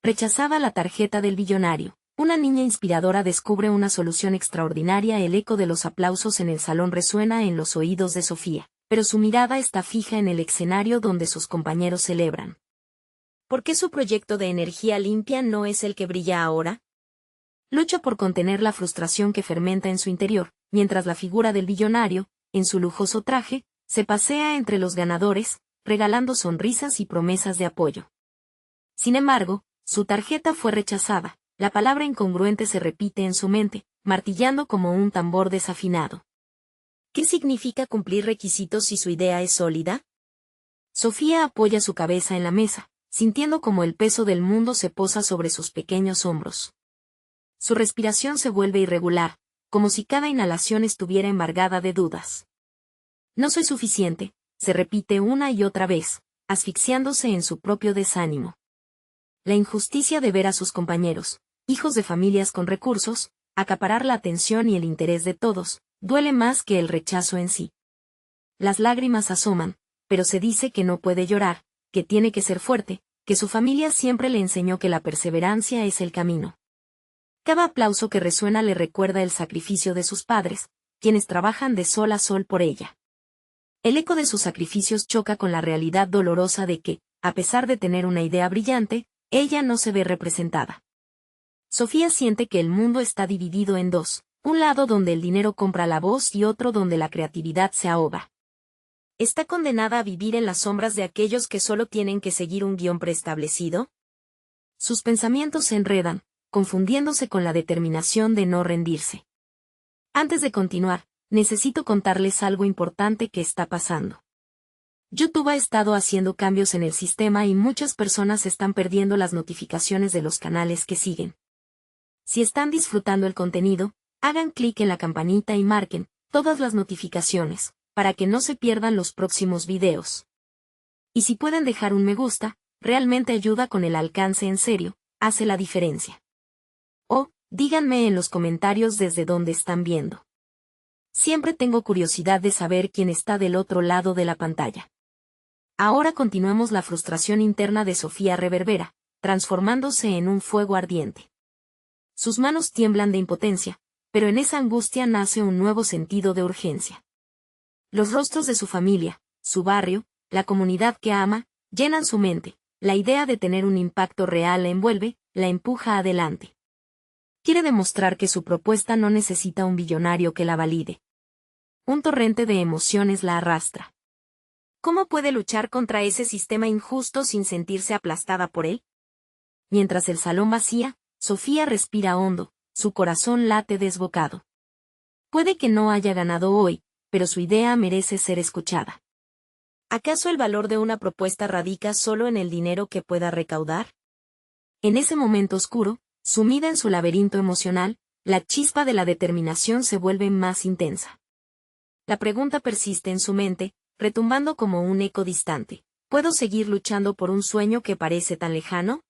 Rechazaba la tarjeta del billonario. Una niña inspiradora descubre una solución extraordinaria. El eco de los aplausos en el salón resuena en los oídos de Sofía, pero su mirada está fija en el escenario donde sus compañeros celebran. ¿Por qué su proyecto de energía limpia no es el que brilla ahora? Lucha por contener la frustración que fermenta en su interior, mientras la figura del billonario, en su lujoso traje, se pasea entre los ganadores, regalando sonrisas y promesas de apoyo. Sin embargo, su tarjeta fue rechazada. La palabra incongruente se repite en su mente, martillando como un tambor desafinado. ¿Qué significa cumplir requisitos si su idea es sólida? Sofía apoya su cabeza en la mesa, sintiendo como el peso del mundo se posa sobre sus pequeños hombros. Su respiración se vuelve irregular, como si cada inhalación estuviera embargada de dudas. No soy suficiente, se repite una y otra vez, asfixiándose en su propio desánimo. La injusticia de ver a sus compañeros, hijos de familias con recursos, acaparar la atención y el interés de todos, duele más que el rechazo en sí. Las lágrimas asoman, pero se dice que no puede llorar, que tiene que ser fuerte, que su familia siempre le enseñó que la perseverancia es el camino. Cada aplauso que resuena le recuerda el sacrificio de sus padres, quienes trabajan de sol a sol por ella. El eco de sus sacrificios choca con la realidad dolorosa de que, a pesar de tener una idea brillante, ella no se ve representada. Sofía siente que el mundo está dividido en dos, un lado donde el dinero compra la voz y otro donde la creatividad se ahoga. ¿Está condenada a vivir en las sombras de aquellos que solo tienen que seguir un guión preestablecido? Sus pensamientos se enredan, confundiéndose con la determinación de no rendirse. Antes de continuar, necesito contarles algo importante que está pasando. YouTube ha estado haciendo cambios en el sistema y muchas personas están perdiendo las notificaciones de los canales que siguen. Si están disfrutando el contenido, hagan clic en la campanita y marquen todas las notificaciones, para que no se pierdan los próximos videos. Y si pueden dejar un me gusta, realmente ayuda con el alcance en serio, hace la diferencia. O, díganme en los comentarios desde dónde están viendo. Siempre tengo curiosidad de saber quién está del otro lado de la pantalla. Ahora continuemos. La frustración interna de Sofía reverbera, transformándose en un fuego ardiente. Sus manos tiemblan de impotencia, pero en esa angustia nace un nuevo sentido de urgencia. Los rostros de su familia, su barrio, la comunidad que ama, llenan su mente. La idea de tener un impacto real la envuelve, la empuja adelante. Quiere demostrar que su propuesta no necesita un billonario que la valide. Un torrente de emociones la arrastra. ¿Cómo puede luchar contra ese sistema injusto sin sentirse aplastada por él? Mientras el salón vacía, Sofía respira hondo, su corazón late desbocado. Puede que no haya ganado hoy, pero su idea merece ser escuchada. ¿Acaso el valor de una propuesta radica solo en el dinero que pueda recaudar? En ese momento oscuro, sumida en su laberinto emocional, la chispa de la determinación se vuelve más intensa. La pregunta persiste en su mente, retumbando como un eco distante. ¿Puedo seguir luchando por un sueño que parece tan lejano?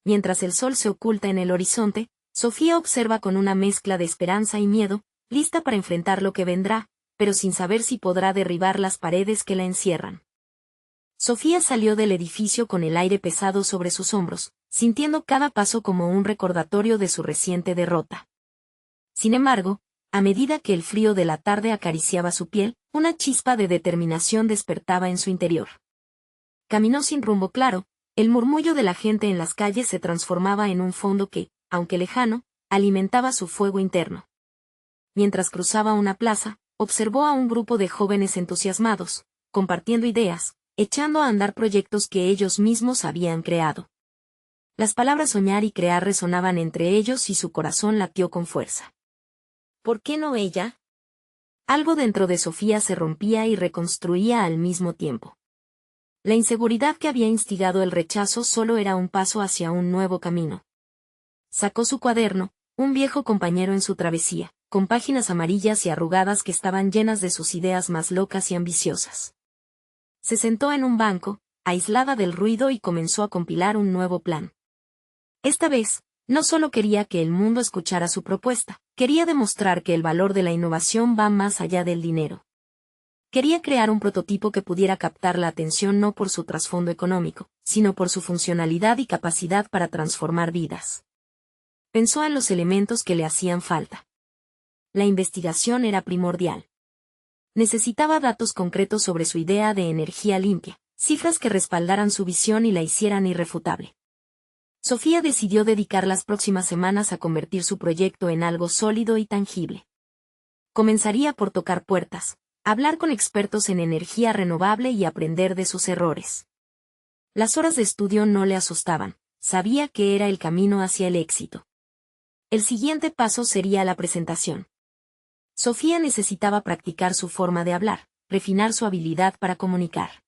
Mientras el sol se oculta en el horizonte, Sofía observa con una mezcla de esperanza y miedo, lista para enfrentar lo que vendrá, pero sin saber si podrá derribar las paredes que la encierran. Sofía salió del edificio con el aire pesado sobre sus hombros, sintiendo cada paso como un recordatorio de su reciente derrota. Sin embargo, a medida que el frío de la tarde acariciaba su piel, una chispa de determinación despertaba en su interior. Caminó sin rumbo claro, el murmullo de la gente en las calles se transformaba en un fondo que, aunque lejano, alimentaba su fuego interno. Mientras cruzaba una plaza, observó a un grupo de jóvenes entusiasmados, compartiendo ideas, echando a andar proyectos que ellos mismos habían creado. Las palabras soñar y crear resonaban entre ellos y su corazón latió con fuerza. ¿Por qué no ella? Algo dentro de Sofía se rompía y reconstruía al mismo tiempo. La inseguridad que había instigado el rechazo solo era un paso hacia un nuevo camino. Sacó su cuaderno, un viejo compañero en su travesía, con páginas amarillas y arrugadas que estaban llenas de sus ideas más locas y ambiciosas. Se sentó en un banco, aislada del ruido y comenzó a compilar un nuevo plan. Esta vez, no solo quería que el mundo escuchara su propuesta, quería demostrar que el valor de la innovación va más allá del dinero. Quería crear un prototipo que pudiera captar la atención no por su trasfondo económico, sino por su funcionalidad y capacidad para transformar vidas. Pensó en los elementos que le hacían falta. La investigación era primordial. Necesitaba datos concretos sobre su idea de energía limpia, cifras que respaldaran su visión y la hicieran irrefutable. Sofía decidió dedicar las próximas semanas a convertir su proyecto en algo sólido y tangible. Comenzaría por tocar puertas, hablar con expertos en energía renovable y aprender de sus errores. Las horas de estudio no le asustaban, sabía que era el camino hacia el éxito. El siguiente paso sería la presentación. Sofía necesitaba practicar su forma de hablar, refinar su habilidad para comunicar.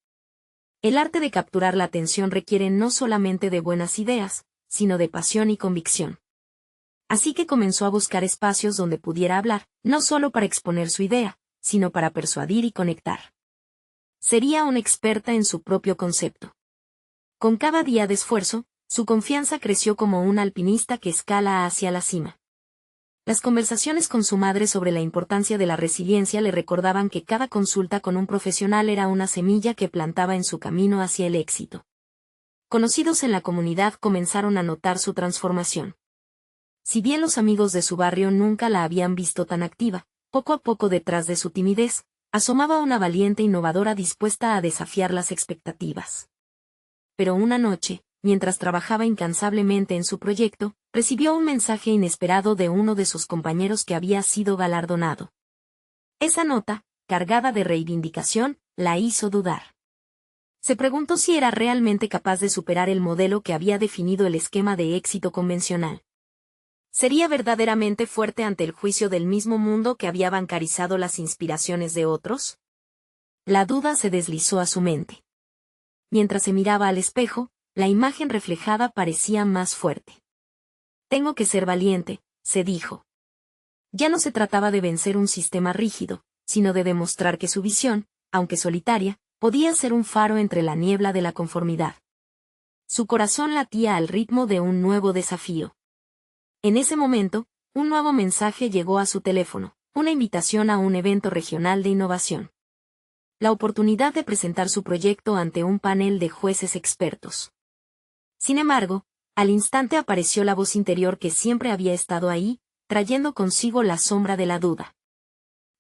El arte de capturar la atención requiere no solamente de buenas ideas, sino de pasión y convicción. Así que comenzó a buscar espacios donde pudiera hablar, no solo para exponer su idea, sino para persuadir y conectar. Sería una experta en su propio concepto. Con cada día de esfuerzo, su confianza creció como un alpinista que escala hacia la cima. Las conversaciones con su madre sobre la importancia de la resiliencia le recordaban que cada consulta con un profesional era una semilla que plantaba en su camino hacia el éxito. Conocidos en la comunidad comenzaron a notar su transformación. Si bien los amigos de su barrio nunca la habían visto tan activa, poco a poco detrás de su timidez, asomaba una valiente innovadora dispuesta a desafiar las expectativas. Pero una noche, mientras trabajaba incansablemente en su proyecto, recibió un mensaje inesperado de uno de sus compañeros que había sido galardonado. Esa nota, cargada de reivindicación, la hizo dudar. Se preguntó si era realmente capaz de superar el modelo que había definido el esquema de éxito convencional. ¿Sería verdaderamente fuerte ante el juicio del mismo mundo que había bancarizado las inspiraciones de otros? La duda se deslizó a su mente. Mientras se miraba al espejo, la imagen reflejada parecía más fuerte. Tengo que ser valiente, se dijo. Ya no se trataba de vencer un sistema rígido, sino de demostrar que su visión, aunque solitaria, podía ser un faro entre la niebla de la conformidad. Su corazón latía al ritmo de un nuevo desafío. En ese momento, un nuevo mensaje llegó a su teléfono, una invitación a un evento regional de innovación. La oportunidad de presentar su proyecto ante un panel de jueces expertos. Sin embargo, al instante apareció la voz interior que siempre había estado ahí, trayendo consigo la sombra de la duda.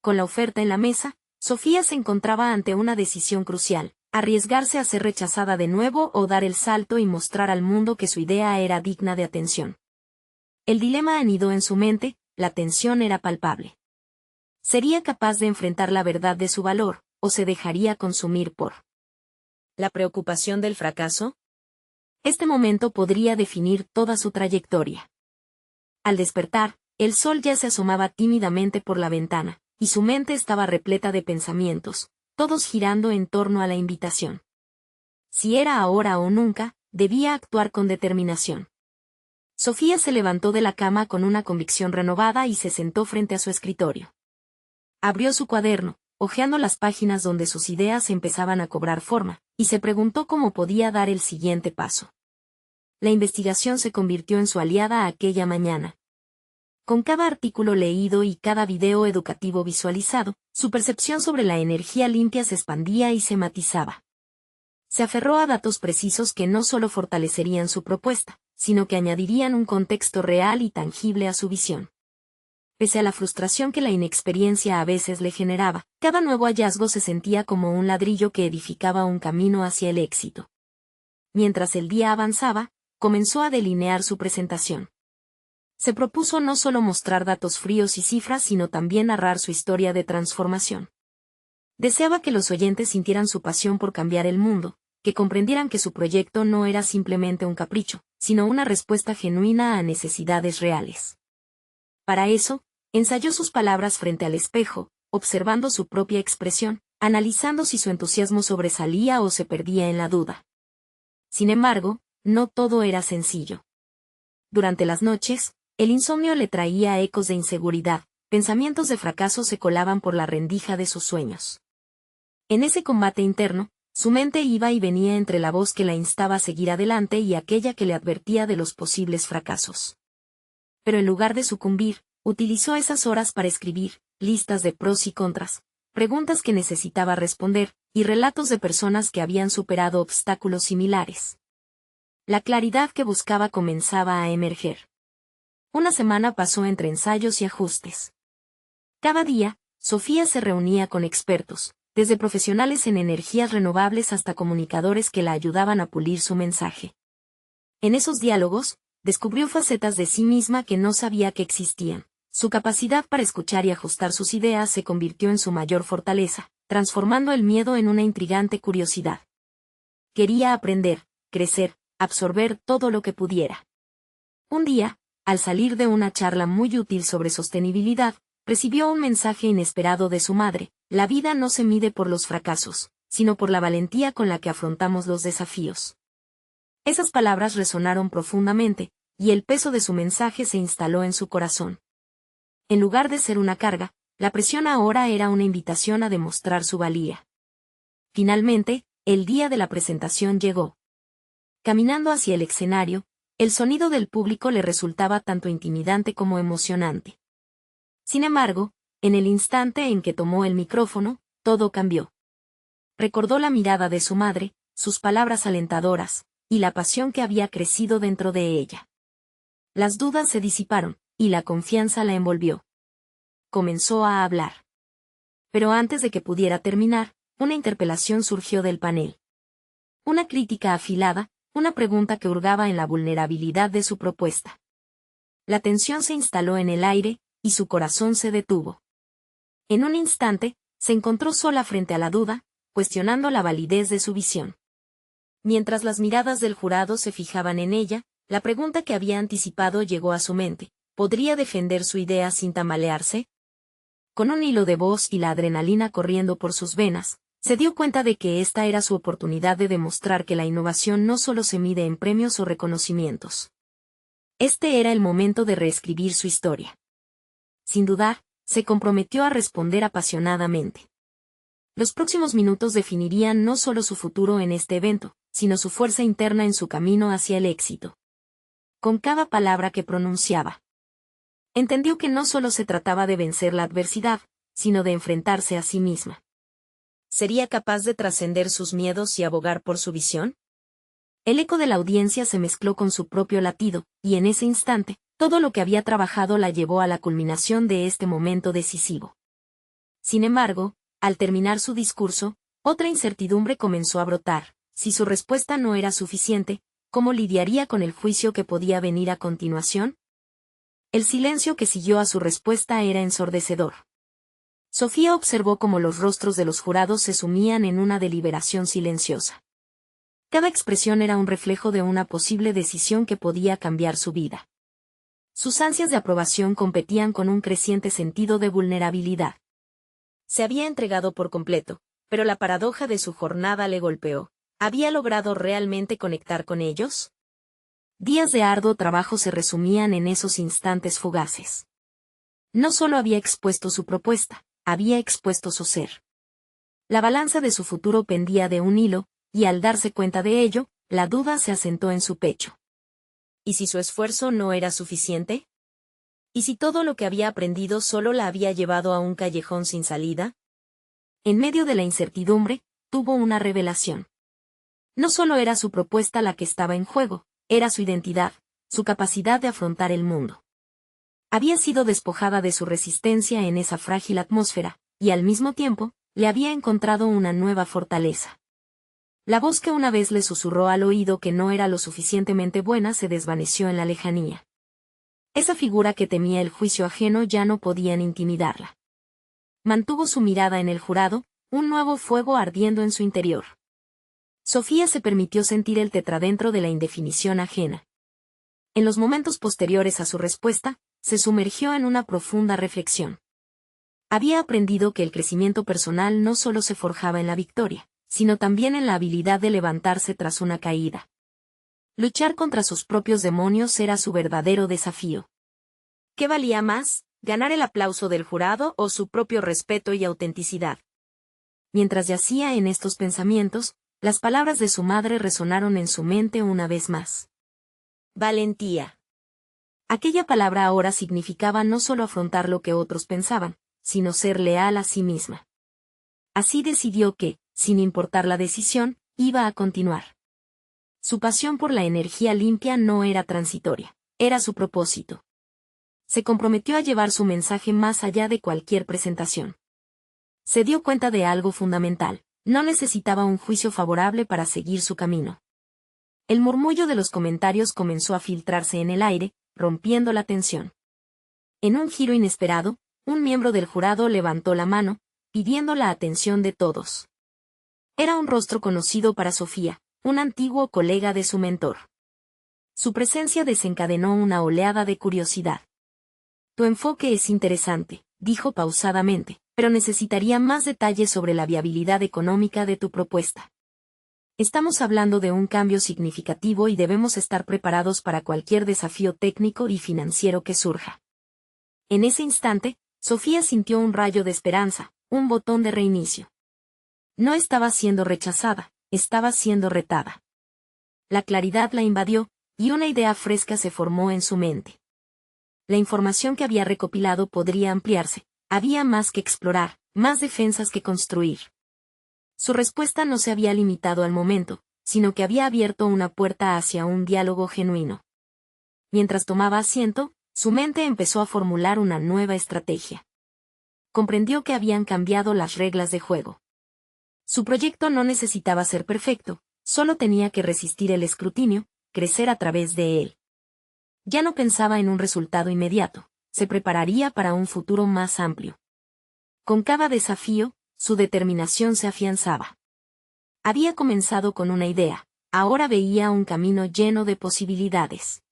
Con la oferta en la mesa, Sofía se encontraba ante una decisión crucial: arriesgarse a ser rechazada de nuevo o dar el salto y mostrar al mundo que su idea era digna de atención. El dilema anidó en su mente, la tensión era palpable. ¿Sería capaz de enfrentar la verdad de su valor, o se dejaría consumir por la preocupación del fracaso? Este momento podría definir toda su trayectoria. Al despertar, el sol ya se asomaba tímidamente por la ventana, y su mente estaba repleta de pensamientos, todos girando en torno a la invitación. Si era ahora o nunca, debía actuar con determinación. Sofía se levantó de la cama con una convicción renovada y se sentó frente a su escritorio. Abrió su cuaderno, hojeando las páginas donde sus ideas empezaban a cobrar forma, y se preguntó cómo podía dar el siguiente paso. La investigación se convirtió en su aliada aquella mañana. Con cada artículo leído y cada video educativo visualizado, su percepción sobre la energía limpia se expandía y se matizaba. Se aferró a datos precisos que no solo fortalecerían su propuesta, sino que añadirían un contexto real y tangible a su visión. Pese a la frustración que la inexperiencia a veces le generaba, cada nuevo hallazgo se sentía como un ladrillo que edificaba un camino hacia el éxito. Mientras el día avanzaba, comenzó a delinear su presentación. Se propuso no solo mostrar datos fríos y cifras, sino también narrar su historia de transformación. Deseaba que los oyentes sintieran su pasión por cambiar el mundo, que comprendieran que su proyecto no era simplemente un capricho, sino una respuesta genuina a necesidades reales. Para eso, ensayó sus palabras frente al espejo, observando su propia expresión, analizando si su entusiasmo sobresalía o se perdía en la duda. Sin embargo, no todo era sencillo. Durante las noches, el insomnio le traía ecos de inseguridad, pensamientos de fracaso se colaban por la rendija de sus sueños. En ese combate interno, su mente iba y venía entre la voz que la instaba a seguir adelante y aquella que le advertía de los posibles fracasos. Pero en lugar de sucumbir, utilizó esas horas para escribir listas de pros y contras, preguntas que necesitaba responder, y relatos de personas que habían superado obstáculos similares. La claridad que buscaba comenzaba a emerger. Una semana pasó entre ensayos y ajustes. Cada día, Sofía se reunía con expertos, desde profesionales en energías renovables hasta comunicadores que la ayudaban a pulir su mensaje. En esos diálogos, descubrió facetas de sí misma que no sabía que existían. Su capacidad para escuchar y ajustar sus ideas se convirtió en su mayor fortaleza, transformando el miedo en una intrigante curiosidad. Quería aprender, crecer, absorber todo lo que pudiera. Un día, al salir de una charla muy útil sobre sostenibilidad, recibió un mensaje inesperado de su madre: la vida no se mide por los fracasos, sino por la valentía con la que afrontamos los desafíos. Esas palabras resonaron profundamente, y el peso de su mensaje se instaló en su corazón. En lugar de ser una carga, la presión ahora era una invitación a demostrar su valía. Finalmente, el día de la presentación llegó. Caminando hacia el escenario, el sonido del público le resultaba tanto intimidante como emocionante. Sin embargo, en el instante en que tomó el micrófono, todo cambió. Recordó la mirada de su madre, sus palabras alentadoras, y la pasión que había crecido dentro de ella. Las dudas se disiparon, y la confianza la envolvió. Comenzó a hablar. Pero antes de que pudiera terminar, una interpelación surgió del panel. Una crítica afilada, una pregunta que hurgaba en la vulnerabilidad de su propuesta. La tensión se instaló en el aire, y su corazón se detuvo. En un instante, se encontró sola frente a la duda, cuestionando la validez de su visión. Mientras las miradas del jurado se fijaban en ella, la pregunta que había anticipado llegó a su mente: ¿podría defender su idea sin tambalearse? Con un hilo de voz y la adrenalina corriendo por sus venas, se dio cuenta de que esta era su oportunidad de demostrar que la innovación no solo se mide en premios o reconocimientos. Este era el momento de reescribir su historia. Sin dudar, se comprometió a responder apasionadamente. Los próximos minutos definirían no solo su futuro en este evento, sino su fuerza interna en su camino hacia el éxito. Con cada palabra que pronunciaba, entendió que no solo se trataba de vencer la adversidad, sino de enfrentarse a sí misma. ¿Sería capaz de trascender sus miedos y abogar por su visión? El eco de la audiencia se mezcló con su propio latido, y en ese instante, todo lo que había trabajado la llevó a la culminación de este momento decisivo. Sin embargo, al terminar su discurso, otra incertidumbre comenzó a brotar. Si su respuesta no era suficiente, ¿cómo lidiaría con el juicio que podía venir a continuación? El silencio que siguió a su respuesta era ensordecedor. Sofía observó cómo los rostros de los jurados se sumían en una deliberación silenciosa. Cada expresión era un reflejo de una posible decisión que podía cambiar su vida. Sus ansias de aprobación competían con un creciente sentido de vulnerabilidad. Se había entregado por completo, pero la paradoja de su jornada le golpeó. ¿Había logrado realmente conectar con ellos? Días de arduo trabajo se resumían en esos instantes fugaces. No solo había expuesto su propuesta, había expuesto su ser. La balanza de su futuro pendía de un hilo, y al darse cuenta de ello, la duda se asentó en su pecho. ¿Y si su esfuerzo no era suficiente? ¿Y si todo lo que había aprendido solo la había llevado a un callejón sin salida? En medio de la incertidumbre, tuvo una revelación. No solo era su propuesta la que estaba en juego, era su identidad, su capacidad de afrontar el mundo. Había sido despojada de su resistencia en esa frágil atmósfera, y al mismo tiempo, le había encontrado una nueva fortaleza. La voz que una vez le susurró al oído que no era lo suficientemente buena se desvaneció en la lejanía. Esa figura que temía el juicio ajeno ya no podían intimidarla. Mantuvo su mirada en el jurado, un nuevo fuego ardiendo en su interior. Sofía se permitió sentir el tetradentro de la indefinición ajena. En los momentos posteriores a su respuesta, se sumergió en una profunda reflexión. Había aprendido que el crecimiento personal no solo se forjaba en la victoria, sino también en la habilidad de levantarse tras una caída. Luchar contra sus propios demonios era su verdadero desafío. ¿Qué valía más, ganar el aplauso del jurado o su propio respeto y autenticidad? Mientras yacía en estos pensamientos, las palabras de su madre resonaron en su mente una vez más. Valentía. Aquella palabra ahora significaba no solo afrontar lo que otros pensaban, sino ser leal a sí misma. Así decidió que, sin importar la decisión, iba a continuar. Su pasión por la energía limpia no era transitoria, era su propósito. Se comprometió a llevar su mensaje más allá de cualquier presentación. Se dio cuenta de algo fundamental: no necesitaba un juicio favorable para seguir su camino. El murmullo de los comentarios comenzó a filtrarse en el aire, rompiendo la tensión. En un giro inesperado, un miembro del jurado levantó la mano, pidiendo la atención de todos. Era un rostro conocido para Sofía, un antiguo colega de su mentor. Su presencia desencadenó una oleada de curiosidad. Tu enfoque es interesante, dijo pausadamente, pero necesitaría más detalles sobre la viabilidad económica de tu propuesta. Estamos hablando de un cambio significativo y debemos estar preparados para cualquier desafío técnico y financiero que surja. En ese instante, Sofía sintió un rayo de esperanza, un botón de reinicio. No estaba siendo rechazada, estaba siendo retada. La claridad la invadió, y una idea fresca se formó en su mente. La información que había recopilado podría ampliarse, había más que explorar, más defensas que construir. Su respuesta no se había limitado al momento, sino que había abierto una puerta hacia un diálogo genuino. Mientras tomaba asiento, su mente empezó a formular una nueva estrategia. Comprendió que habían cambiado las reglas de juego. Su proyecto no necesitaba ser perfecto, solo tenía que resistir el escrutinio, crecer a través de él. Ya no pensaba en un resultado inmediato, se prepararía para un futuro más amplio. Con cada desafío, su determinación se afianzaba. Había comenzado con una idea, ahora veía un camino lleno de posibilidades.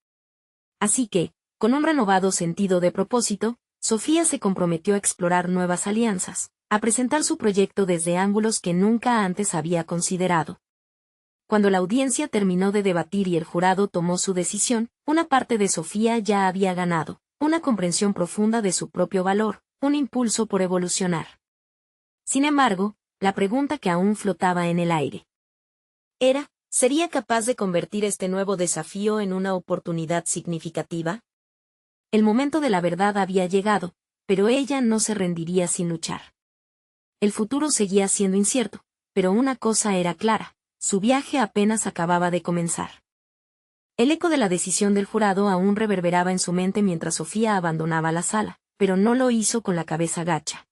Así que, con un renovado sentido de propósito, Sofía se comprometió a explorar nuevas alianzas, a presentar su proyecto desde ángulos que nunca antes había considerado. Cuando la audiencia terminó de debatir y el jurado tomó su decisión, una parte de Sofía ya había ganado, una comprensión profunda de su propio valor, un impulso por evolucionar. Sin embargo, la pregunta que aún flotaba en el aire era, ¿sería capaz de convertir este nuevo desafío en una oportunidad significativa? El momento de la verdad había llegado, pero ella no se rendiría sin luchar. El futuro seguía siendo incierto, pero una cosa era clara: su viaje apenas acababa de comenzar. El eco de la decisión del jurado aún reverberaba en su mente mientras Sofía abandonaba la sala, pero no lo hizo con la cabeza gacha.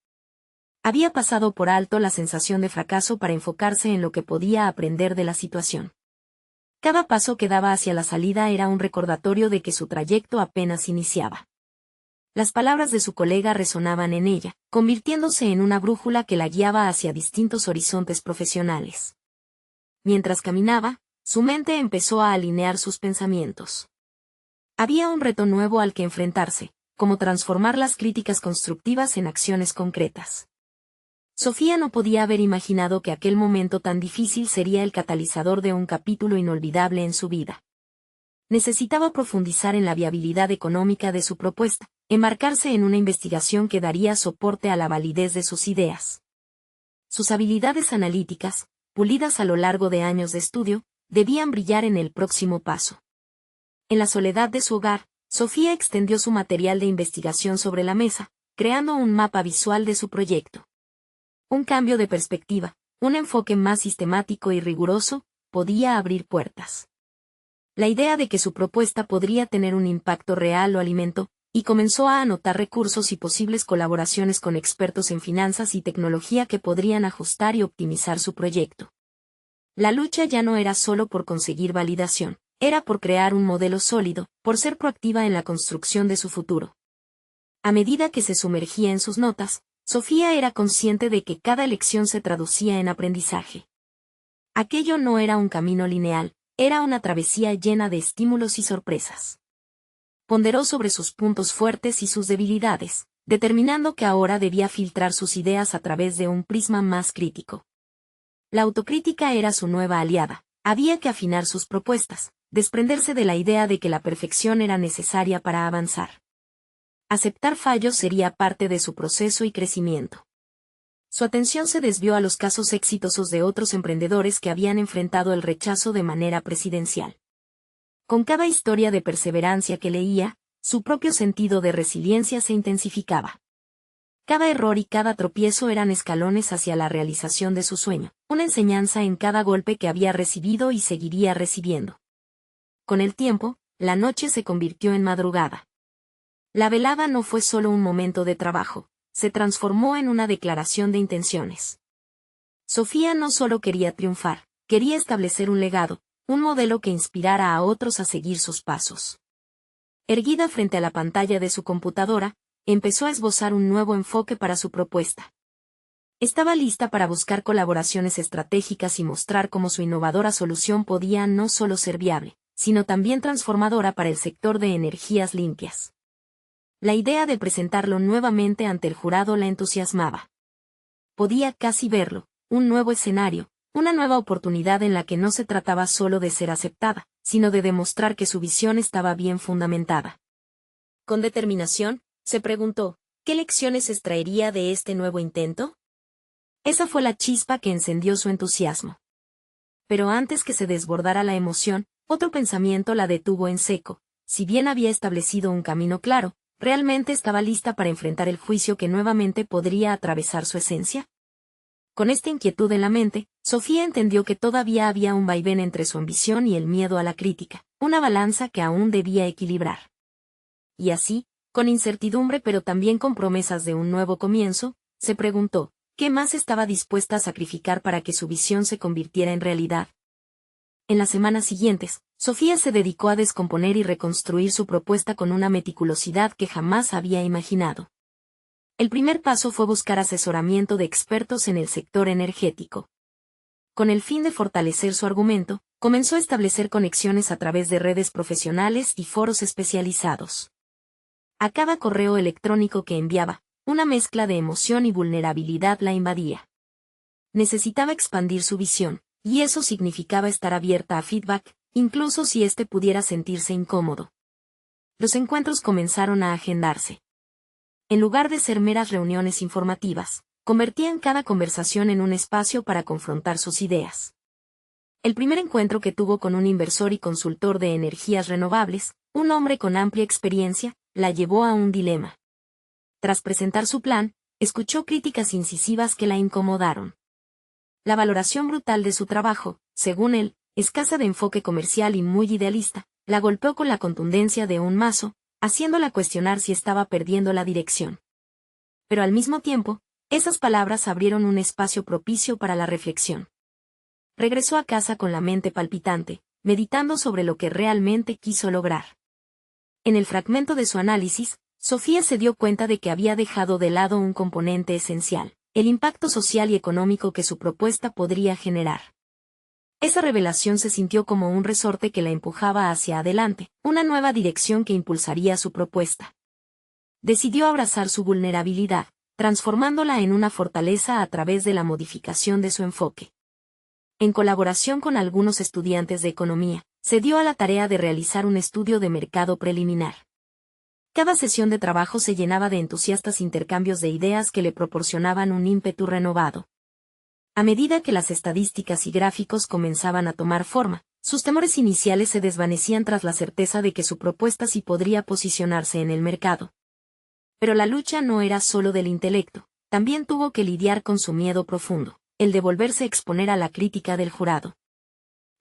Había pasado por alto la sensación de fracaso para enfocarse en lo que podía aprender de la situación. Cada paso que daba hacia la salida era un recordatorio de que su trayecto apenas iniciaba. Las palabras de su colega resonaban en ella, convirtiéndose en una brújula que la guiaba hacia distintos horizontes profesionales. Mientras caminaba, su mente empezó a alinear sus pensamientos. Había un reto nuevo al que enfrentarse, como transformar las críticas constructivas en acciones concretas. Sofía no podía haber imaginado que aquel momento tan difícil sería el catalizador de un capítulo inolvidable en su vida. Necesitaba profundizar en la viabilidad económica de su propuesta, embarcarse en una investigación que daría soporte a la validez de sus ideas. Sus habilidades analíticas, pulidas a lo largo de años de estudio, debían brillar en el próximo paso. En la soledad de su hogar, Sofía extendió su material de investigación sobre la mesa, creando un mapa visual de su proyecto. Un cambio de perspectiva, un enfoque más sistemático y riguroso, podía abrir puertas. La idea de que su propuesta podría tener un impacto real lo alimentó, y comenzó a anotar recursos y posibles colaboraciones con expertos en finanzas y tecnología que podrían ajustar y optimizar su proyecto. La lucha ya no era solo por conseguir validación, era por crear un modelo sólido, por ser proactiva en la construcción de su futuro. A medida que se sumergía en sus notas, Sofía era consciente de que cada lección se traducía en aprendizaje. Aquello no era un camino lineal, era una travesía llena de estímulos y sorpresas. Ponderó sobre sus puntos fuertes y sus debilidades, determinando que ahora debía filtrar sus ideas a través de un prisma más crítico. La autocrítica era su nueva aliada, había que afinar sus propuestas, desprenderse de la idea de que la perfección era necesaria para avanzar. Aceptar fallos sería parte de su proceso y crecimiento. Su atención se desvió a los casos exitosos de otros emprendedores que habían enfrentado el rechazo de manera presidencial. Con cada historia de perseverancia que leía, su propio sentido de resiliencia se intensificaba. Cada error y cada tropiezo eran escalones hacia la realización de su sueño, una enseñanza en cada golpe que había recibido y seguiría recibiendo. Con el tiempo, la noche se convirtió en madrugada. La velada no fue solo un momento de trabajo, se transformó en una declaración de intenciones. Sofía no solo quería triunfar, quería establecer un legado, un modelo que inspirara a otros a seguir sus pasos. Erguida frente a la pantalla de su computadora, empezó a esbozar un nuevo enfoque para su propuesta. Estaba lista para buscar colaboraciones estratégicas y mostrar cómo su innovadora solución podía no solo ser viable, sino también transformadora para el sector de energías limpias. La idea de presentarlo nuevamente ante el jurado la entusiasmaba. Podía casi verlo, un nuevo escenario, una nueva oportunidad en la que no se trataba solo de ser aceptada, sino de demostrar que su visión estaba bien fundamentada. Con determinación, se preguntó, ¿qué lecciones extraería de este nuevo intento? Esa fue la chispa que encendió su entusiasmo. Pero antes que se desbordara la emoción, otro pensamiento la detuvo en seco. Si bien había establecido un camino claro, ¿realmente estaba lista para enfrentar el juicio que nuevamente podría atravesar su esencia? Con esta inquietud en la mente, Sofía entendió que todavía había un vaivén entre su ambición y el miedo a la crítica, una balanza que aún debía equilibrar. Y así, con incertidumbre pero también con promesas de un nuevo comienzo, se preguntó, ¿qué más estaba dispuesta a sacrificar para que su visión se convirtiera en realidad? En las semanas siguientes, Sofía se dedicó a descomponer y reconstruir su propuesta con una meticulosidad que jamás había imaginado. El primer paso fue buscar asesoramiento de expertos en el sector energético. Con el fin de fortalecer su argumento, comenzó a establecer conexiones a través de redes profesionales y foros especializados. A cada correo electrónico que enviaba, una mezcla de emoción y vulnerabilidad la invadía. Necesitaba expandir su visión, y eso significaba estar abierta a feedback, incluso si éste pudiera sentirse incómodo. Los encuentros comenzaron a agendarse. En lugar de ser meras reuniones informativas, convertían cada conversación en un espacio para confrontar sus ideas. El primer encuentro que tuvo con un inversor y consultor de energías renovables, un hombre con amplia experiencia, la llevó a un dilema. Tras presentar su plan, escuchó críticas incisivas que la incomodaron. La valoración brutal de su trabajo, según él, escasa de enfoque comercial y muy idealista, la golpeó con la contundencia de un mazo, haciéndola cuestionar si estaba perdiendo la dirección. Pero al mismo tiempo, esas palabras abrieron un espacio propicio para la reflexión. Regresó a casa con la mente palpitante, meditando sobre lo que realmente quiso lograr. En el fragmento de su análisis, Sofía se dio cuenta de que había dejado de lado un componente esencial, el impacto social y económico que su propuesta podría generar. Esa revelación se sintió como un resorte que la empujaba hacia adelante, una nueva dirección que impulsaría su propuesta. Decidió abrazar su vulnerabilidad, transformándola en una fortaleza a través de la modificación de su enfoque. En colaboración con algunos estudiantes de economía, se dio a la tarea de realizar un estudio de mercado preliminar. Cada sesión de trabajo se llenaba de entusiastas intercambios de ideas que le proporcionaban un ímpetu renovado. A medida que las estadísticas y gráficos comenzaban a tomar forma, sus temores iniciales se desvanecían tras la certeza de que su propuesta sí podría posicionarse en el mercado. Pero la lucha no era solo del intelecto, también tuvo que lidiar con su miedo profundo, el de volverse a exponer a la crítica del jurado.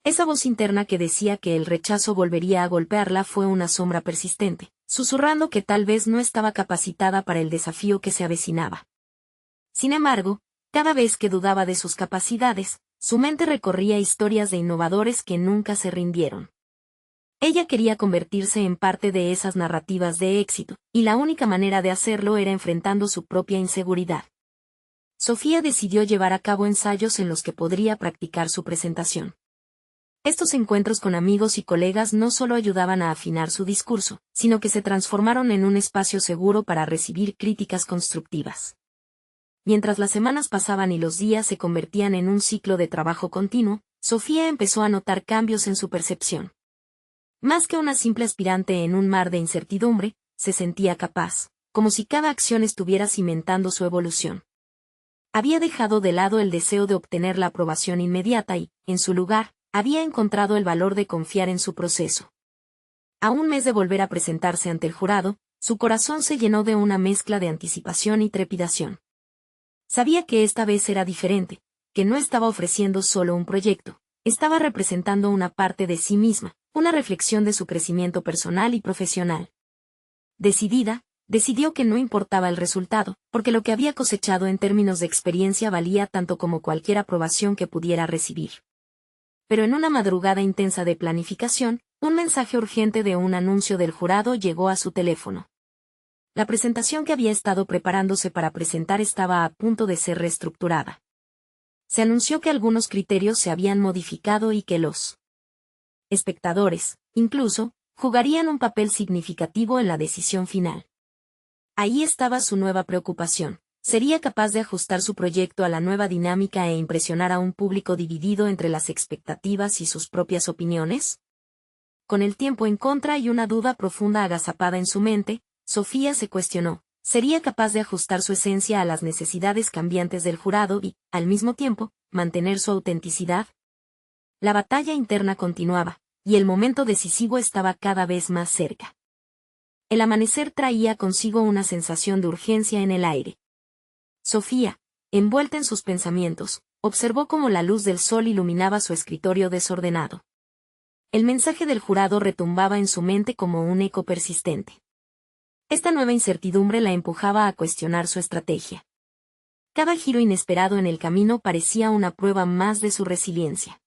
Esa voz interna que decía que el rechazo volvería a golpearla fue una sombra persistente, susurrando que tal vez no estaba capacitada para el desafío que se avecinaba. Sin embargo, cada vez que dudaba de sus capacidades, su mente recorría historias de innovadores que nunca se rindieron. Ella quería convertirse en parte de esas narrativas de éxito, y la única manera de hacerlo era enfrentando su propia inseguridad. Sofía decidió llevar a cabo ensayos en los que podría practicar su presentación. Estos encuentros con amigos y colegas no solo ayudaban a afinar su discurso, sino que se transformaron en un espacio seguro para recibir críticas constructivas. Mientras las semanas pasaban y los días se convertían en un ciclo de trabajo continuo, Sofía empezó a notar cambios en su percepción. Más que una simple aspirante en un mar de incertidumbre, se sentía capaz, como si cada acción estuviera cimentando su evolución. Había dejado de lado el deseo de obtener la aprobación inmediata y, en su lugar, había encontrado el valor de confiar en su proceso. A un mes de volver a presentarse ante el jurado, Su corazón se llenó de una mezcla de anticipación y trepidación. Sabía que esta vez era diferente, que no estaba ofreciendo solo un proyecto, estaba representando una parte de sí misma, una reflexión de su crecimiento personal y profesional. Decidió que no importaba el resultado, porque lo que había cosechado en términos de experiencia valía tanto como cualquier aprobación que pudiera recibir. Pero en una madrugada intensa de planificación, un mensaje urgente de un anuncio del jurado llegó a su teléfono. La presentación que había estado preparándose para presentar estaba a punto de ser reestructurada. Se anunció que algunos criterios se habían modificado y que los espectadores, incluso, jugarían un papel significativo en la decisión final. Ahí estaba su nueva preocupación. ¿Sería capaz de ajustar su proyecto a la nueva dinámica e impresionar a un público dividido entre las expectativas y sus propias opiniones? Con el tiempo en contra y una duda profunda agazapada en su mente, Sofía se cuestionó, ¿sería capaz de ajustar su esencia a las necesidades cambiantes del jurado y, al mismo tiempo, mantener su autenticidad? La batalla interna continuaba, y el momento decisivo estaba cada vez más cerca. El amanecer traía consigo una sensación de urgencia en el aire. Sofía, envuelta en sus pensamientos, observó cómo la luz del sol iluminaba su escritorio desordenado. El mensaje del jurado retumbaba en su mente como un eco persistente. Esta nueva incertidumbre la empujaba a cuestionar su estrategia. Cada giro inesperado en el camino parecía una prueba más de su resiliencia.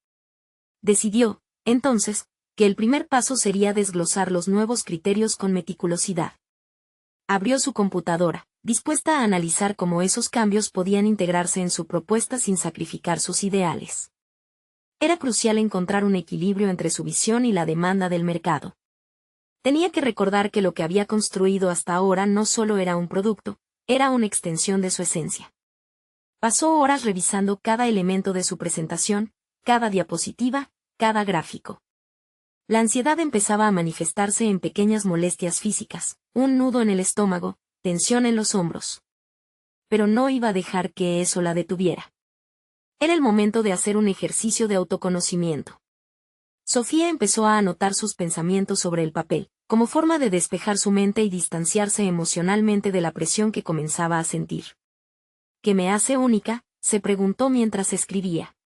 Decidió, entonces, que el primer paso sería desglosar los nuevos criterios con meticulosidad. Abrió su computadora, dispuesta a analizar cómo esos cambios podían integrarse en su propuesta sin sacrificar sus ideales. Era crucial encontrar un equilibrio entre su visión y la demanda del mercado. Tenía que recordar que lo que había construido hasta ahora no solo era un producto, era una extensión de su esencia. Pasó horas revisando cada elemento de su presentación, cada diapositiva, cada gráfico. La ansiedad empezaba a manifestarse en pequeñas molestias físicas, un nudo en el estómago, tensión en los hombros. Pero no iba a dejar que eso la detuviera. Era el momento de hacer un ejercicio de autoconocimiento. Sofía empezó a anotar sus pensamientos sobre el papel, como forma de despejar su mente y distanciarse emocionalmente de la presión que comenzaba a sentir. ¿Qué me hace única?, se preguntó mientras escribía.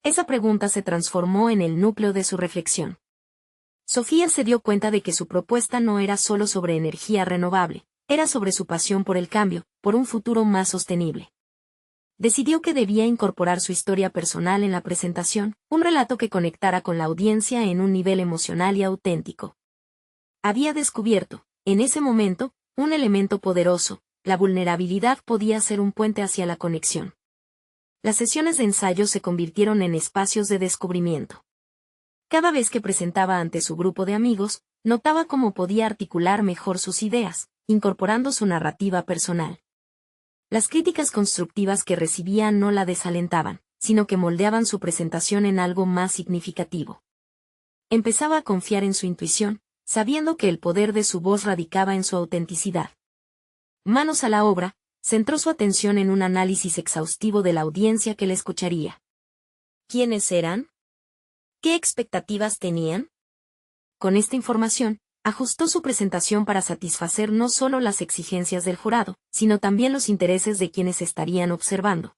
Esa pregunta se transformó en el núcleo de su reflexión. Sofía se dio cuenta de que su propuesta no era solo sobre energía renovable, era sobre su pasión por el cambio, por un futuro más sostenible. Decidió que debía incorporar su historia personal en la presentación, un relato que conectara con la audiencia en un nivel emocional y auténtico. Había descubierto, en ese momento, un elemento poderoso: la vulnerabilidad podía ser un puente hacia la conexión. Las sesiones de ensayo se convirtieron en espacios de descubrimiento. Cada vez que presentaba ante su grupo de amigos, notaba cómo podía articular mejor sus ideas, incorporando su narrativa personal. Las críticas constructivas que recibía no la desalentaban, sino que moldeaban su presentación en algo más significativo. Empezaba a confiar en su intuición, sabiendo que el poder de su voz radicaba en su autenticidad. Manos a la obra, centró su atención en un análisis exhaustivo de la audiencia que le escucharía. ¿Quiénes eran? ¿Qué expectativas tenían? Con esta información, ajustó su presentación para satisfacer no solo las exigencias del jurado, sino también los intereses de quienes estarían observando.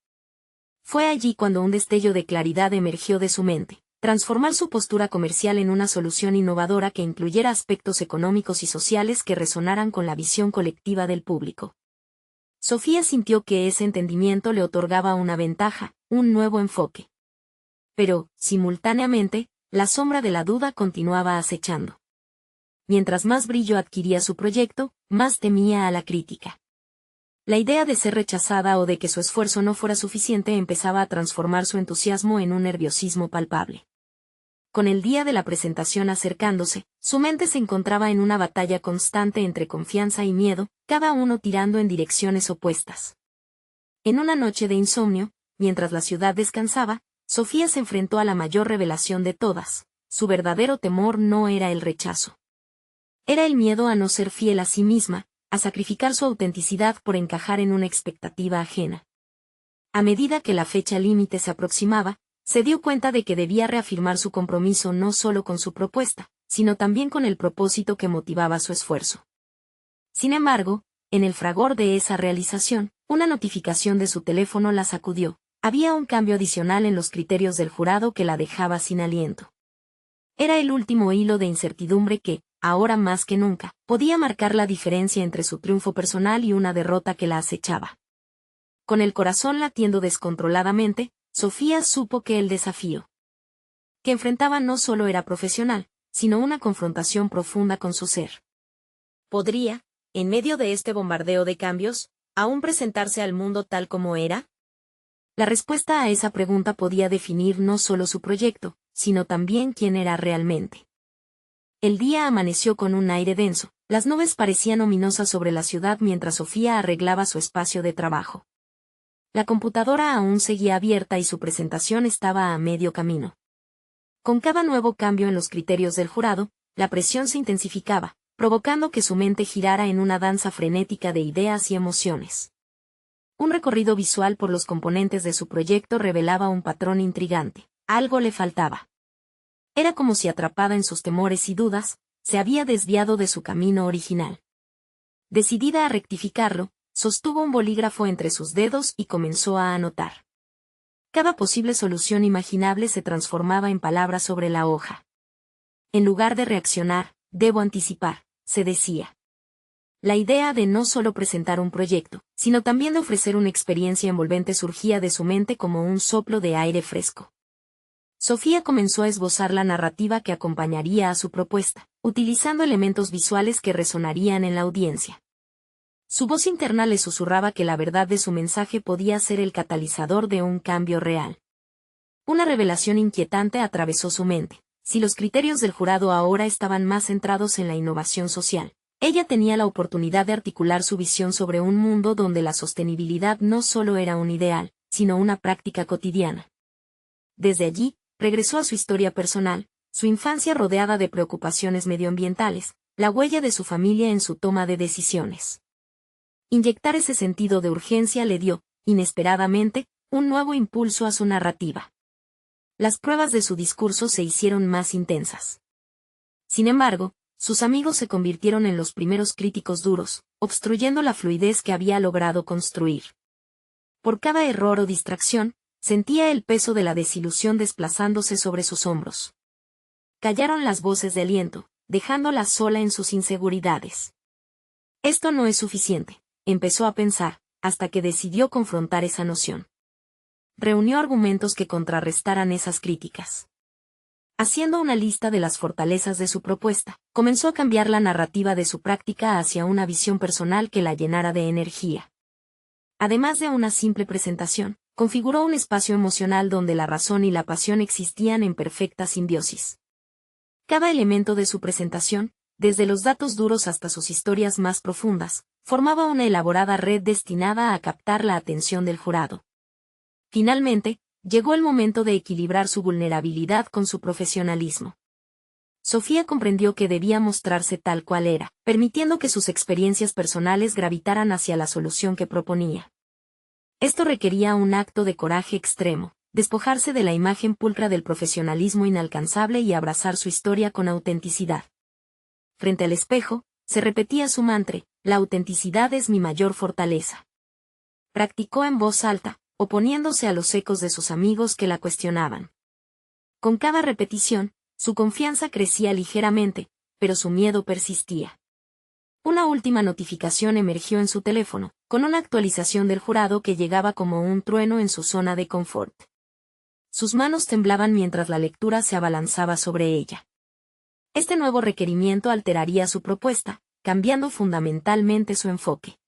Fue allí cuando un destello de claridad emergió de su mente: transformar su postura comercial en una solución innovadora que incluyera aspectos económicos y sociales que resonaran con la visión colectiva del público. Sofía sintió que ese entendimiento le otorgaba una ventaja, un nuevo enfoque. Pero, simultáneamente, la sombra de la duda continuaba acechando. Mientras más brillo adquiría su proyecto, más temía a la crítica. La idea de ser rechazada o de que su esfuerzo no fuera suficiente empezaba a transformar su entusiasmo en un nerviosismo palpable. Con el día de la presentación acercándose, su mente se encontraba en una batalla constante entre confianza y miedo, cada uno tirando en direcciones opuestas. En una noche de insomnio, mientras la ciudad descansaba, Sofía se enfrentó a la mayor revelación de todas: su verdadero temor no era el rechazo. Era el miedo a no ser fiel a sí misma, a sacrificar su autenticidad por encajar en una expectativa ajena. A medida que la fecha límite se aproximaba, se dio cuenta de que debía reafirmar su compromiso no solo con su propuesta, sino también con el propósito que motivaba su esfuerzo. Sin embargo, en el fragor de esa realización, una notificación de su teléfono la sacudió. Había un cambio adicional en los criterios del jurado que la dejaba sin aliento. Era el último hilo de incertidumbre que, ahora más que nunca, podía marcar la diferencia entre su triunfo personal y una derrota que la acechaba. Con el corazón latiendo descontroladamente, Sofía supo que el desafío que enfrentaba no solo era profesional, sino una confrontación profunda con su ser. ¿Podría, en medio de este bombardeo de cambios, aún presentarse al mundo tal como era? La respuesta a esa pregunta podía definir no solo su proyecto, sino también quién era realmente. El día amaneció con un aire denso, las nubes parecían ominosas sobre la ciudad mientras Sofía arreglaba su espacio de trabajo. La computadora aún seguía abierta y su presentación estaba a medio camino. Con cada nuevo cambio en los criterios del jurado, la presión se intensificaba, provocando que su mente girara en una danza frenética de ideas y emociones. Un recorrido visual por los componentes de su proyecto revelaba un patrón intrigante. Algo le faltaba. Era como si atrapada en sus temores y dudas, se había desviado de su camino original. Decidida a rectificarlo, sostuvo un bolígrafo entre sus dedos y comenzó a anotar. Cada posible solución imaginable se transformaba en palabras sobre la hoja. En lugar de reaccionar, debo anticipar, se decía. La idea de no solo presentar un proyecto, sino también de ofrecer una experiencia envolvente surgía de su mente como un soplo de aire fresco. Sofía comenzó a esbozar la narrativa que acompañaría a su propuesta, utilizando elementos visuales que resonarían en la audiencia. Su voz interna le susurraba que la verdad de su mensaje podía ser el catalizador de un cambio real. Una revelación inquietante atravesó su mente. Si los criterios del jurado ahora estaban más centrados en la innovación social, ella tenía la oportunidad de articular su visión sobre un mundo donde la sostenibilidad no solo era un ideal, sino una práctica cotidiana. Desde allí, regresó a su historia personal, su infancia rodeada de preocupaciones medioambientales, la huella de su familia en su toma de decisiones. Inyectar ese sentido de urgencia le dio, inesperadamente, un nuevo impulso a su narrativa. Las pruebas de su discurso se hicieron más intensas. Sin embargo, sus amigos se convirtieron en los primeros críticos duros, obstruyendo la fluidez que había logrado construir. Por cada error o distracción, sentía el peso de la desilusión desplazándose sobre sus hombros. Callaron las voces de aliento, dejándola sola en sus inseguridades. Esto no es suficiente, empezó a pensar, hasta que decidió confrontar esa noción. Reunió argumentos que contrarrestaran esas críticas. Haciendo una lista de las fortalezas de su propuesta, comenzó a cambiar la narrativa de su práctica hacia una visión personal que la llenara de energía. Además de una simple presentación, configuró un espacio emocional donde la razón y la pasión existían en perfecta simbiosis. Cada elemento de su presentación, desde los datos duros hasta sus historias más profundas, formaba una elaborada red destinada a captar la atención del jurado. Finalmente, llegó el momento de equilibrar su vulnerabilidad con su profesionalismo. Sofía comprendió que debía mostrarse tal cual era, permitiendo que sus experiencias personales gravitaran hacia la solución que proponía. Esto requería un acto de coraje extremo, despojarse de la imagen pulcra del profesionalismo inalcanzable y abrazar su historia con autenticidad. Frente al espejo, se repetía su mantra: la autenticidad es mi mayor fortaleza. Practicó en voz alta, oponiéndose a los ecos de sus amigos que la cuestionaban. Con cada repetición, su confianza crecía ligeramente, pero su miedo persistía. Una última notificación emergió en su teléfono, con una actualización del jurado que llegaba como un trueno en su zona de confort. Sus manos temblaban mientras la lectura se abalanzaba sobre ella. Este nuevo requerimiento alteraría su propuesta, cambiando fundamentalmente su enfoque.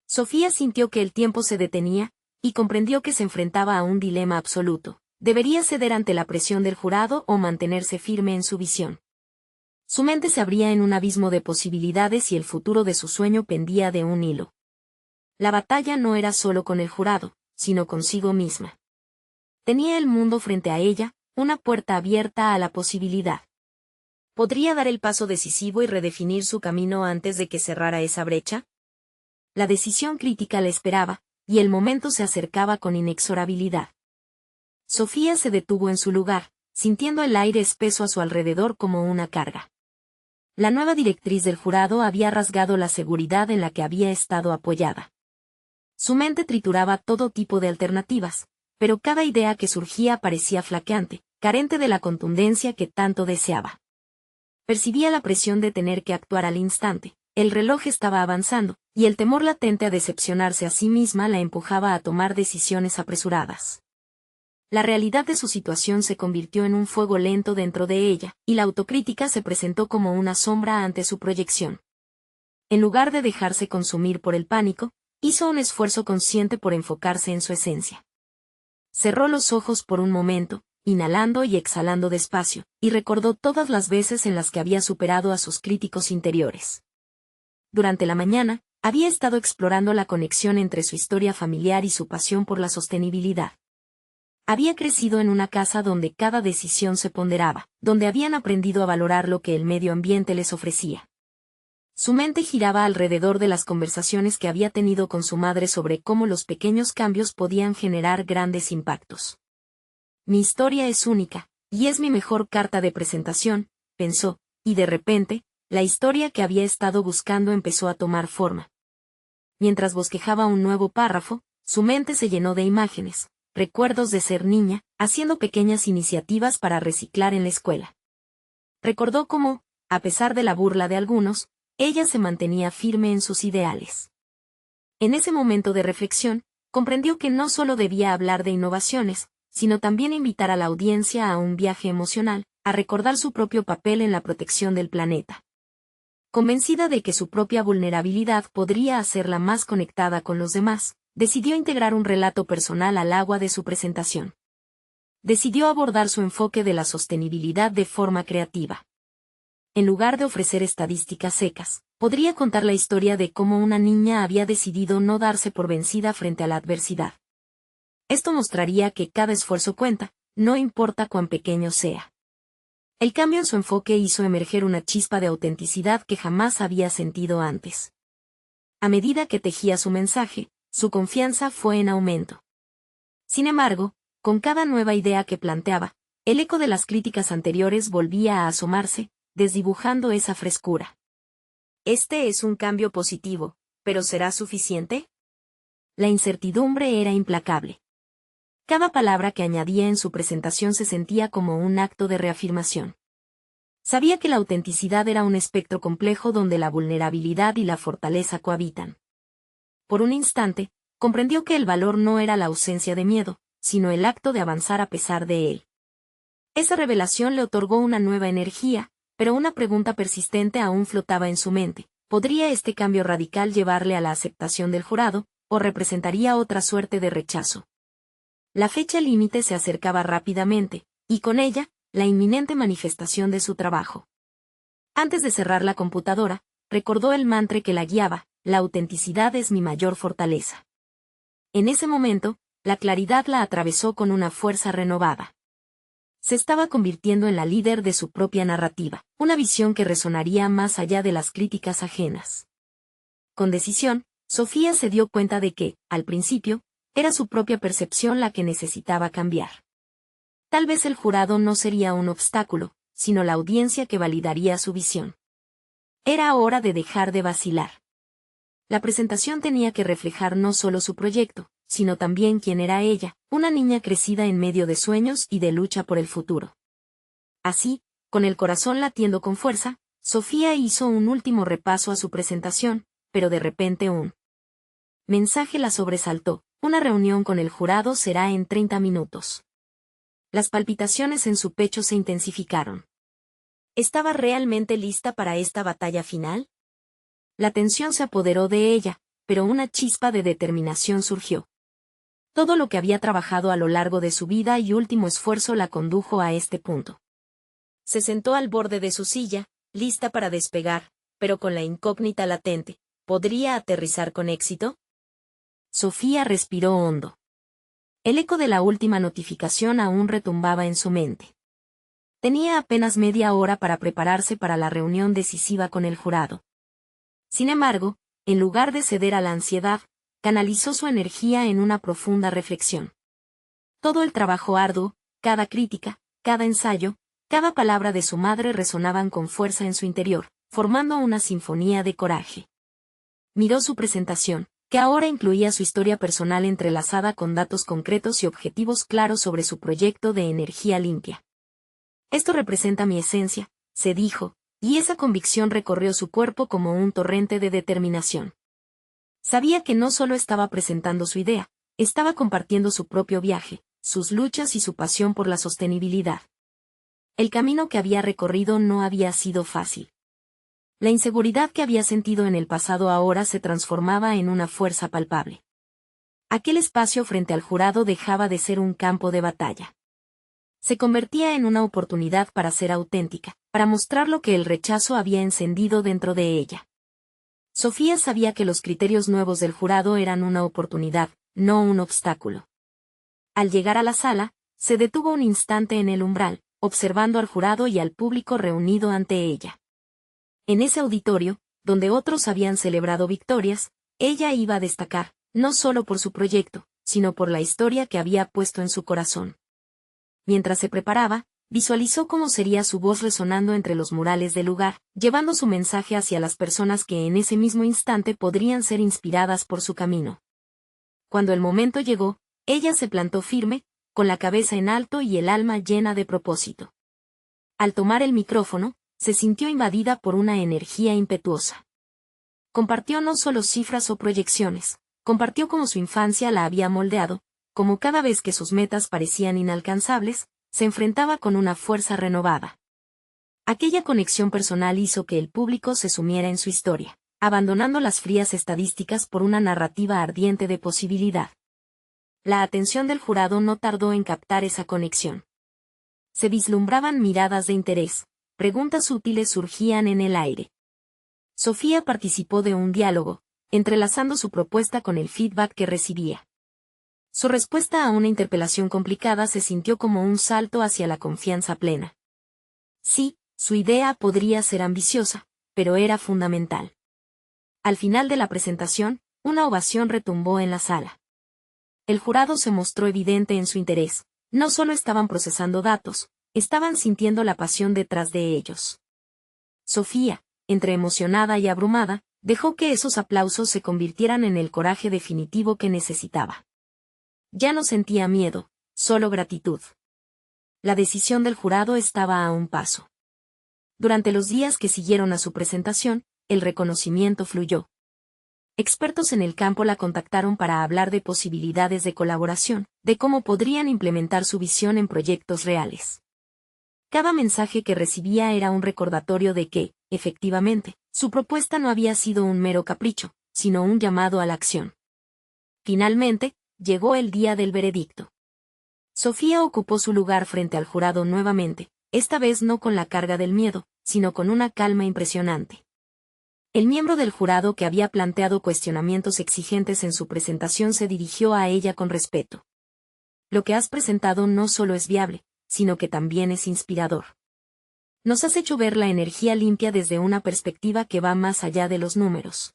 Sofía sintió que el tiempo se detenía, y comprendió que se enfrentaba a un dilema absoluto. ¿Debería ceder ante la presión del jurado o mantenerse firme en su visión? Su mente se abría en un abismo de posibilidades y el futuro de su sueño pendía de un hilo. La batalla no era solo con el jurado, sino consigo misma. Tenía el mundo frente a ella, una puerta abierta a la posibilidad. ¿Podría dar el paso decisivo y redefinir su camino antes de que cerrara esa brecha? La decisión crítica la esperaba, y el momento se acercaba con inexorabilidad. Sofía se detuvo en su lugar, sintiendo el aire espeso a su alrededor como una carga. La nueva directriz del jurado había rasgado la seguridad en la que había estado apoyada. Su mente trituraba todo tipo de alternativas, pero cada idea que surgía parecía flaqueante, carente de la contundencia que tanto deseaba. Percibía la presión de tener que actuar al instante, el reloj estaba avanzando, y el temor latente a decepcionarse a sí misma la empujaba a tomar decisiones apresuradas. La realidad de su situación se convirtió en un fuego lento dentro de ella, y la autocrítica se presentó como una sombra ante su proyección. En lugar de dejarse consumir por el pánico, hizo un esfuerzo consciente por enfocarse en su esencia. Cerró los ojos por un momento, inhalando y exhalando despacio, y recordó todas las veces en las que había superado a sus críticos interiores. Durante la mañana, había estado explorando la conexión entre su historia familiar y su pasión por la sostenibilidad. Había crecido en una casa donde cada decisión se ponderaba, donde habían aprendido a valorar lo que el medio ambiente les ofrecía. Su mente giraba alrededor de las conversaciones que había tenido con su madre sobre cómo los pequeños cambios podían generar grandes impactos. Mi historia es única, y es mi mejor carta de presentación, pensó, y de repente, la historia que había estado buscando empezó a tomar forma. Mientras bosquejaba un nuevo párrafo, su mente se llenó de imágenes, recuerdos de ser niña, haciendo pequeñas iniciativas para reciclar en la escuela. Recordó cómo, a pesar de la burla de algunos, ella se mantenía firme en sus ideales. En ese momento de reflexión, comprendió que no solo debía hablar de innovaciones, sino también invitar a la audiencia a un viaje emocional, a recordar su propio papel en la protección del planeta. Convencida de que su propia vulnerabilidad podría hacerla más conectada con los demás, decidió integrar un relato personal al agua de su presentación. Decidió abordar su enfoque de la sostenibilidad de forma creativa. En lugar de ofrecer estadísticas secas, podría contar la historia de cómo una niña había decidido no darse por vencida frente a la adversidad. Esto mostraría que cada esfuerzo cuenta, no importa cuán pequeño sea. El cambio en su enfoque hizo emerger una chispa de autenticidad que jamás había sentido antes. A medida que tejía su mensaje, su confianza fue en aumento. Sin embargo, con cada nueva idea que planteaba, el eco de las críticas anteriores volvía a asomarse, desdibujando esa frescura. Este es un cambio positivo, ¿pero será suficiente? La incertidumbre era implacable. Cada palabra que añadía en su presentación se sentía como un acto de reafirmación. Sabía que la autenticidad era un espectro complejo donde la vulnerabilidad y la fortaleza cohabitan. Por un instante, comprendió que el valor no era la ausencia de miedo, sino el acto de avanzar a pesar de él. Esa revelación le otorgó una nueva energía, pero una pregunta persistente aún flotaba en su mente. ¿Podría este cambio radical llevarle a la aceptación del jurado, o representaría otra suerte de rechazo? La fecha límite se acercaba rápidamente, y con ella, la inminente manifestación de su trabajo. Antes de cerrar la computadora, recordó el mantra que la guiaba: la autenticidad es mi mayor fortaleza. En ese momento, la claridad la atravesó con una fuerza renovada. Se estaba convirtiendo en la líder de su propia narrativa, una visión que resonaría más allá de las críticas ajenas. Con decisión, Sofía se dio cuenta de que, al principio, era su propia percepción la que necesitaba cambiar. Tal vez el jurado no sería un obstáculo, sino la audiencia que validaría su visión. Era hora de dejar de vacilar. La presentación tenía que reflejar no solo su proyecto, sino también quién era ella, una niña crecida en medio de sueños y de lucha por el futuro. Así, con el corazón latiendo con fuerza, Sofía hizo un último repaso a su presentación, pero de repente un mensaje la sobresaltó: una reunión con el jurado será en 30 minutos. Las palpitaciones en su pecho se intensificaron. ¿Estaba realmente lista para esta batalla final? La tensión se apoderó de ella, pero una chispa de determinación surgió. Todo lo que había trabajado a lo largo de su vida y último esfuerzo la condujo a este punto. Se sentó al borde de su silla, lista para despegar, pero con la incógnita latente: ¿podría aterrizar con éxito? Sofía respiró hondo. El eco de la última notificación aún retumbaba en su mente. Tenía apenas media hora para prepararse para la reunión decisiva con el jurado. Sin embargo, en lugar de ceder a la ansiedad, canalizó su energía en una profunda reflexión. Todo el trabajo arduo, cada crítica, cada ensayo, cada palabra de su madre resonaban con fuerza en su interior, formando una sinfonía de coraje. Miró su presentación, que ahora incluía su historia personal entrelazada con datos concretos y objetivos claros sobre su proyecto de energía limpia. Esto representa mi esencia, se dijo, y esa convicción recorrió su cuerpo como un torrente de determinación. Sabía que no solo estaba presentando su idea, estaba compartiendo su propio viaje, sus luchas y su pasión por la sostenibilidad. El camino que había recorrido no había sido fácil. La inseguridad que había sentido en el pasado ahora se transformaba en una fuerza palpable. Aquel espacio frente al jurado dejaba de ser un campo de batalla. Se convertía en una oportunidad para ser auténtica, para mostrar lo que el rechazo había encendido dentro de ella. Sofía sabía que los criterios nuevos del jurado eran una oportunidad, no un obstáculo. Al llegar a la sala, se detuvo un instante en el umbral, observando al jurado y al público reunido ante ella. En ese auditorio, donde otros habían celebrado victorias, ella iba a destacar, no solo por su proyecto, sino por la historia que había puesto en su corazón. Mientras se preparaba, visualizó cómo sería su voz resonando entre los murales del lugar, llevando su mensaje hacia las personas que en ese mismo instante podrían ser inspiradas por su camino. Cuando el momento llegó, ella se plantó firme, con la cabeza en alto y el alma llena de propósito. Al tomar el micrófono, se sintió invadida por una energía impetuosa. Compartió no solo cifras o proyecciones, compartió cómo su infancia la había moldeado, cómo cada vez que sus metas parecían inalcanzables, se enfrentaba con una fuerza renovada. Aquella conexión personal hizo que el público se sumiera en su historia, abandonando las frías estadísticas por una narrativa ardiente de posibilidad. La atención del jurado no tardó en captar esa conexión. Se vislumbraban miradas de interés, preguntas útiles surgían en el aire. Sofía participó de un diálogo, entrelazando su propuesta con el feedback que recibía. Su respuesta a una interpelación complicada se sintió como un salto hacia la confianza plena. Sí, su idea podría ser ambiciosa, pero era fundamental. Al final de la presentación, una ovación retumbó en la sala. El jurado se mostró evidente en su interés, no solo estaban procesando datos, estaban sintiendo la pasión detrás de ellos. Sofía, entre emocionada y abrumada, dejó que esos aplausos se convirtieran en el coraje definitivo que necesitaba. Ya no sentía miedo, solo gratitud. La decisión del jurado estaba a un paso. Durante los días que siguieron a su presentación, el reconocimiento fluyó. Expertos en el campo la contactaron para hablar de posibilidades de colaboración, de cómo podrían implementar su visión en proyectos reales. Cada mensaje que recibía era un recordatorio de que, efectivamente, su propuesta no había sido un mero capricho, sino un llamado a la acción. Finalmente, llegó el día del veredicto. Sofía ocupó su lugar frente al jurado nuevamente, esta vez no con la carga del miedo, sino con una calma impresionante. El miembro del jurado que había planteado cuestionamientos exigentes en su presentación se dirigió a ella con respeto. Lo que has presentado no solo es viable, sino que también es inspirador. Nos has hecho ver la energía limpia desde una perspectiva que va más allá de los números.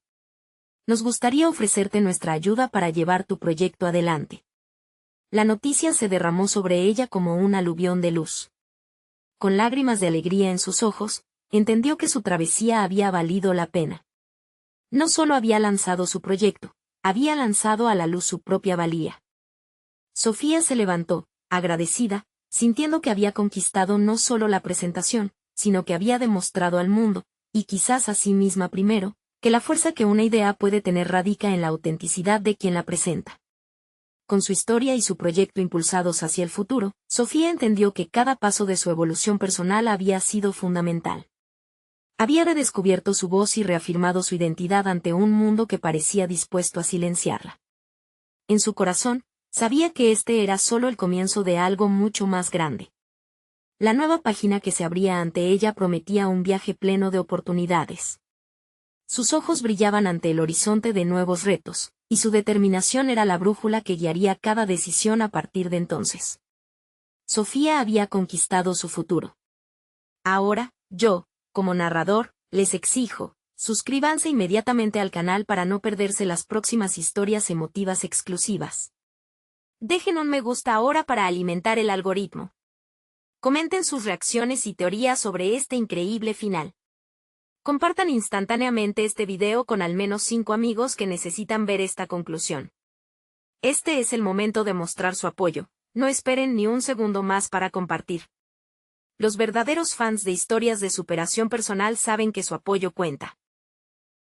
Nos gustaría ofrecerte nuestra ayuda para llevar tu proyecto adelante. La noticia se derramó sobre ella como un aluvión de luz. Con lágrimas de alegría en sus ojos, entendió que su travesía había valido la pena. No solo había lanzado su proyecto, había lanzado a la luz su propia valía. Sofía se levantó, agradecida, sintiendo que había conquistado no solo la presentación, sino que había demostrado al mundo, y quizás a sí misma primero, que la fuerza que una idea puede tener radica en la autenticidad de quien la presenta. Con su historia y su proyecto impulsados hacia el futuro, Sofía entendió que cada paso de su evolución personal había sido fundamental. Había redescubierto su voz y reafirmado su identidad ante un mundo que parecía dispuesto a silenciarla. En su corazón, sabía que este era solo el comienzo de algo mucho más grande. La nueva página que se abría ante ella prometía un viaje pleno de oportunidades. Sus ojos brillaban ante el horizonte de nuevos retos, y su determinación era la brújula que guiaría cada decisión a partir de entonces. Sofía había conquistado su futuro. Ahora, yo, como narrador, les exijo, suscríbanse inmediatamente al canal para no perderse las próximas historias emotivas exclusivas. Dejen un me gusta ahora para alimentar el algoritmo. Comenten sus reacciones y teorías sobre este increíble final. Compartan instantáneamente este video con al menos 5 amigos que necesitan ver esta conclusión. Este es el momento de mostrar su apoyo, no esperen ni un segundo más para compartir. Los verdaderos fans de historias de superación personal saben que su apoyo cuenta.